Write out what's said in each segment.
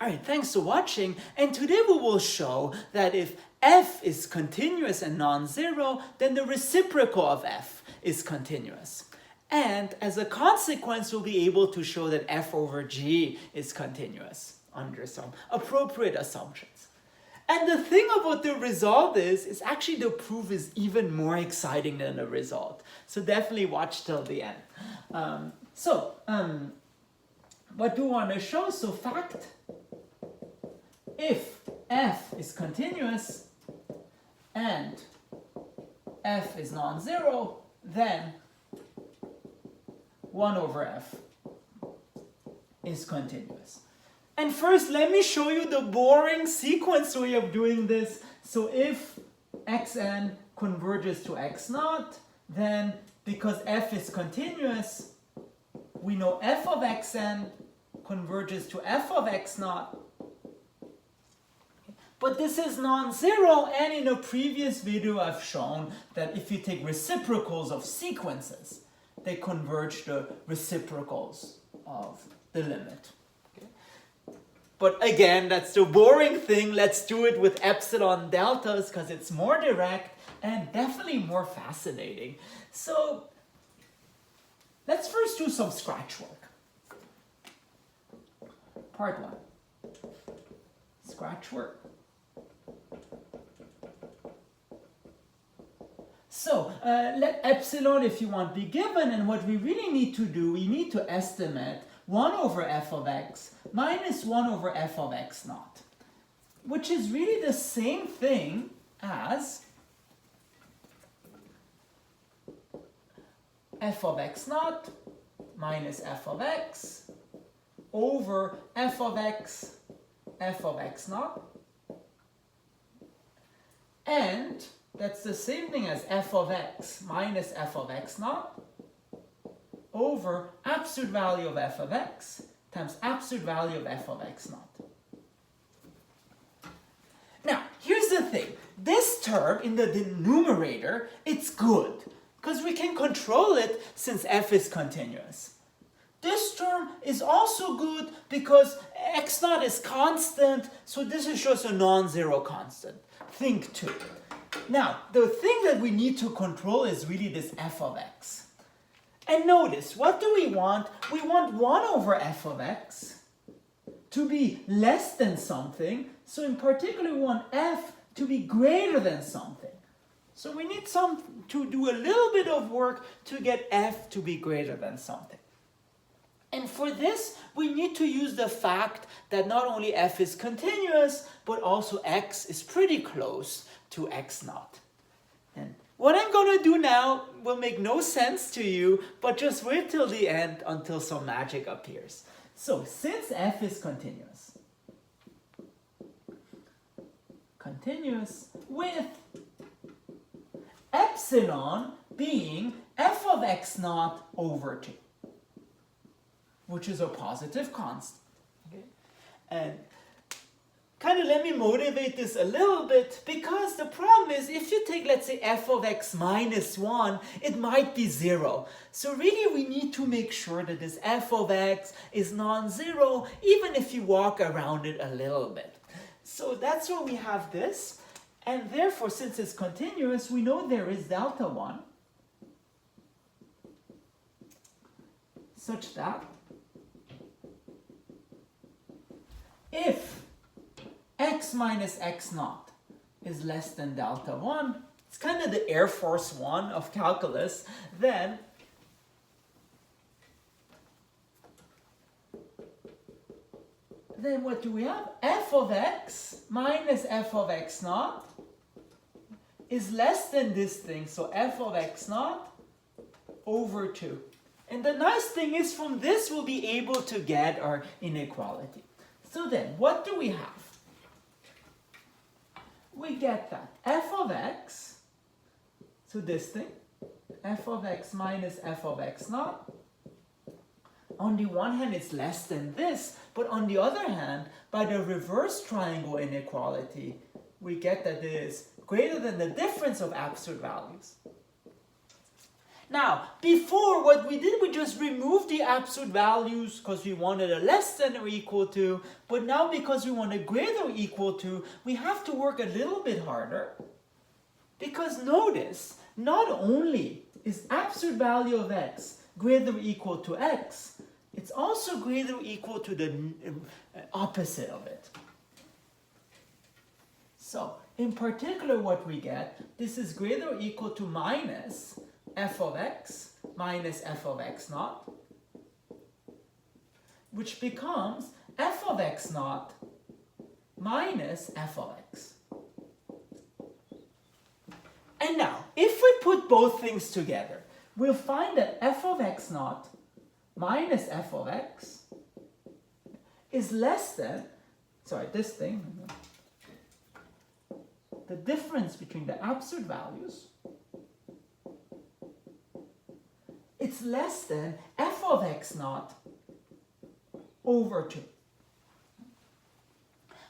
Alright, thanks for watching, and today we will show that if f is continuous and non-zero, then the reciprocal of f is continuous. And as a consequence, we'll be able to show that f over g is continuous under some appropriate assumptions. And the thing about the result is actually the proof is even more exciting than the result. So definitely watch till the end. What do we want to show? So fact, if f is continuous and f is non-zero, then 1 over f is continuous. And first, let me show you the boring sequence way of doing this. So if xn converges to x naught, then because f is continuous, we know f of xn converges to f of x naught. But this is non-zero, and in a previous video I've shown that if you take reciprocals of sequences, they converge to reciprocals of the limit. Okay? But again, that's the boring thing. Let's do it with epsilon deltas because it's more direct and definitely more fascinating. So let's first do some scratch work. Part 1. Scratch work. So let epsilon, if you want, be given, and what we really need to do, we need to estimate 1 over f of x minus 1 over f of x naught, which is really the same thing as f of x naught minus f of x over f of x naught, and that's the same thing as f of x minus f of x naught over absolute value of f of x times absolute value of f of x naught. Now, here's the thing. This term in the denominator, it's good because we can control it since f is continuous. This term is also good because x naught is constant, so this is just a non-zero constant. Think too. Now, the thing that we need to control is really this f of x. And notice, what do we want? We want 1 over f of x to be less than something. So in particular, we want f to be greater than something. So we need to do a little bit of work to get f to be greater than something. And for this, we need to use the fact that not only f is continuous, but also x is pretty close to x naught. And what I'm going to do now will make no sense to you, but just wait till the end until some magic appears. So since f is continuous with epsilon being f of x naught over 2, which is a positive constant. Okay? And kind of let me motivate this a little bit, because the problem is if you take, let's say, f of x minus 1, it might be 0. So really we need to make sure that this f of x is non-zero, even if you walk around it a little bit. So that's why we have this, and therefore since it's continuous, we know there is delta 1, such that if x minus x naught is less than delta 1, it's kind of the Air Force One of calculus, then what do we have? F of x minus f of x naught is less than this thing, so f of x naught over 2. And the nice thing is from this we'll be able to get our inequality. So then, what do we have? We get that f of x, so this thing, f of x minus f of x naught, on the one hand it's less than this, but on the other hand, by the reverse triangle inequality, we get that it is greater than the difference of absolute values. Now, before what we did, we just removed the absolute values because we wanted a less than or equal to. But now because we want a greater or equal to, we have to work a little bit harder. Because notice, not only is absolute value of x greater or equal to x, it's also greater or equal to the opposite of it. So, in particular what we get, this is greater or equal to minus f of x minus f of x naught, which becomes f of x naught minus f of x. And now, if we put both things together, we'll find that f of x naught minus f of x is less than, this thing, the difference between the absolute values, it's less than f of x naught over 2.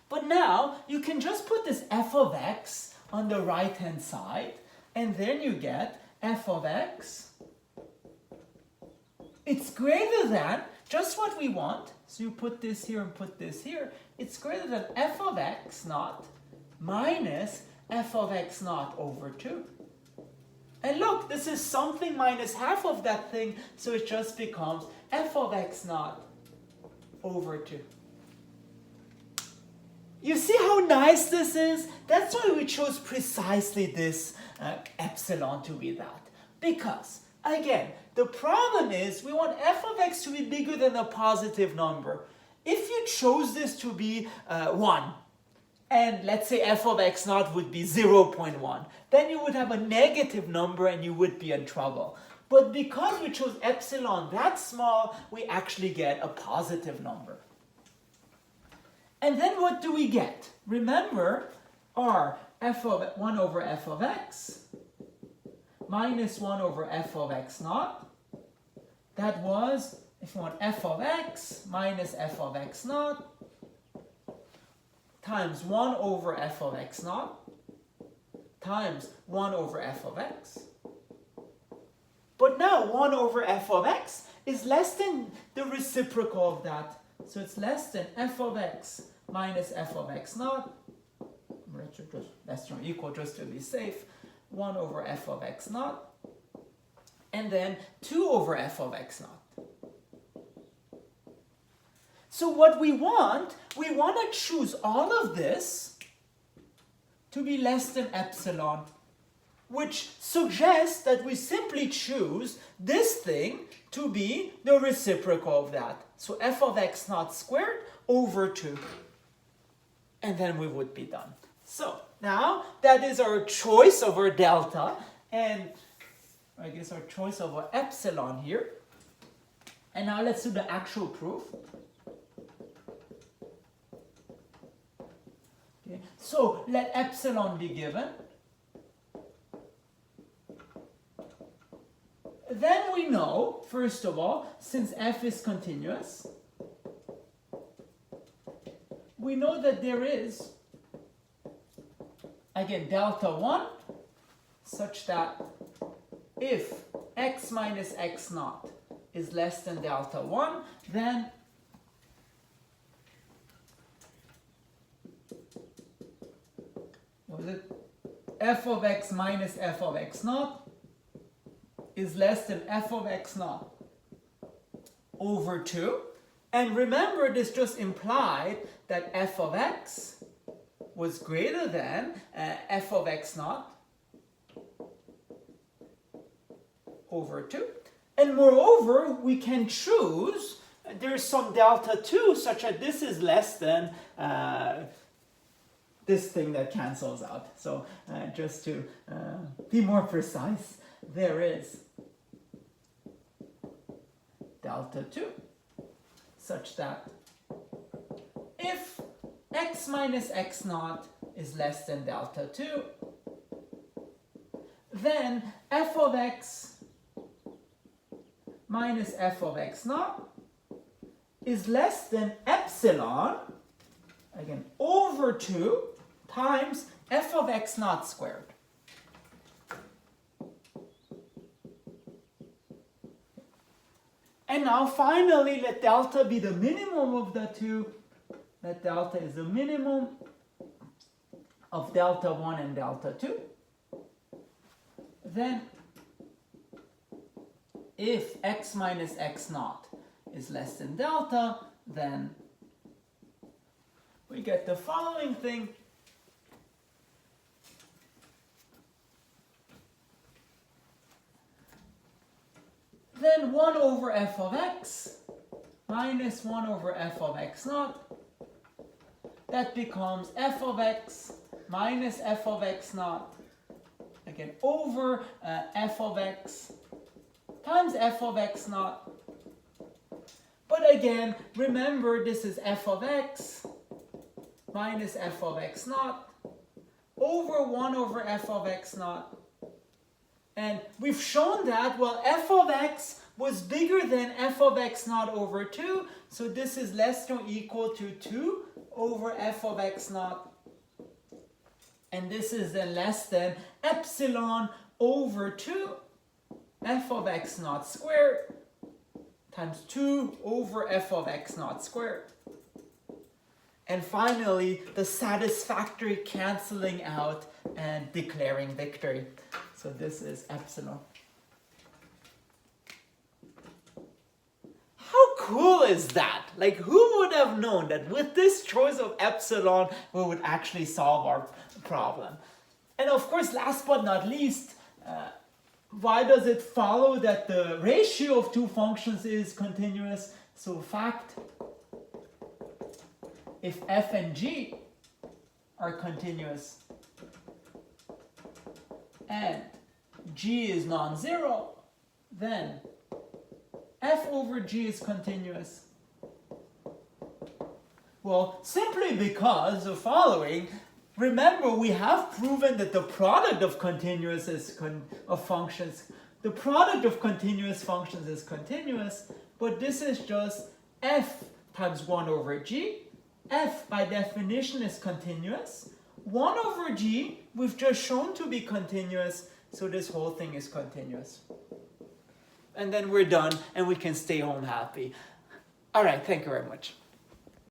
But now, you can just put this f of x on the right-hand side, and then you get f of x. It's greater than, just what we want, so you put this here and put this here, it's greater than f of x naught minus f of x naught over 2. And look, this is something minus half of that thing, so it just becomes f of x naught over 2. You see how nice this is? That's why we chose precisely this epsilon to be that. Because, again, the problem is we want f of x to be bigger than a positive number. If you chose this to be 1, and let's say f of x naught would be 0.1, then you would have a negative number and you would be in trouble. But because we chose epsilon that small, we actually get a positive number. And then what do we get? Remember, our f of 1 over f of x minus 1 over f of x naught. That was, if you want, f of x minus f of x naught times 1 over f of x naught times 1 over f of x. But now 1 over f of x is less than the reciprocal of that. So it's less than f of x minus f of x naught, just less than or equal just to be safe, 1 over f of x naught, and then 2 over f of x naught. So what we want to choose all of this to be less than epsilon, which suggests that we simply choose this thing to be the reciprocal of that. So f of x naught squared over 2. And then we would be done. So now that is our choice of our delta, and I guess our choice of our epsilon here. And now let's do the actual proof. Okay. So let epsilon be given. Then we know, first of all, since f is continuous, we know that there is, again, delta 1, such that if x minus x naught is less than delta 1, then f of x minus f of x naught is less than f of x naught over 2. And remember, this just implied that f of x was greater than f of x naught over 2. And moreover, we can choose, there's some delta 2 such that this is less than this thing that cancels out. So just to be more precise, there is delta 2. Such that if x minus x naught is less than delta 2, then f of x minus f of x naught is less than epsilon, again, over 2 times f of x naught squared. And now finally, let delta be the minimum of the two. Let delta is the minimum of delta 1 and delta 2. Then, if x minus x naught is less than delta, then we get the following thing. Then 1 over f of x minus 1 over f of x naught. That becomes f of x minus f of x naught. Again, over f of x times f of x naught. But again, remember this is f of x minus f of x naught over 1 over f of x naught. And we've shown that, well, f of x was bigger than f of x naught over 2, so this is less than or equal to 2 over f of x naught. And this is then less than epsilon over 2 f of x naught squared times 2 over f of x naught squared. And finally, the satisfactory canceling out and declaring victory. So this is epsilon. How cool is that? Like, who would have known that with this choice of epsilon, we would actually solve our problem? And of course, last but not least, why does it follow that the ratio of two functions is continuous? So fact, if f and g are continuous and g is non-zero, then f over g is continuous. Well, simply because the following. Remember, we have proven that the product of continuous functions, the product of continuous functions is continuous, but this is just f times 1 over g. F, by definition, is continuous. 1 over g, we've just shown to be continuous, so this whole thing is continuous. And then we're done, and we can stay home happy. All right, thank you very much.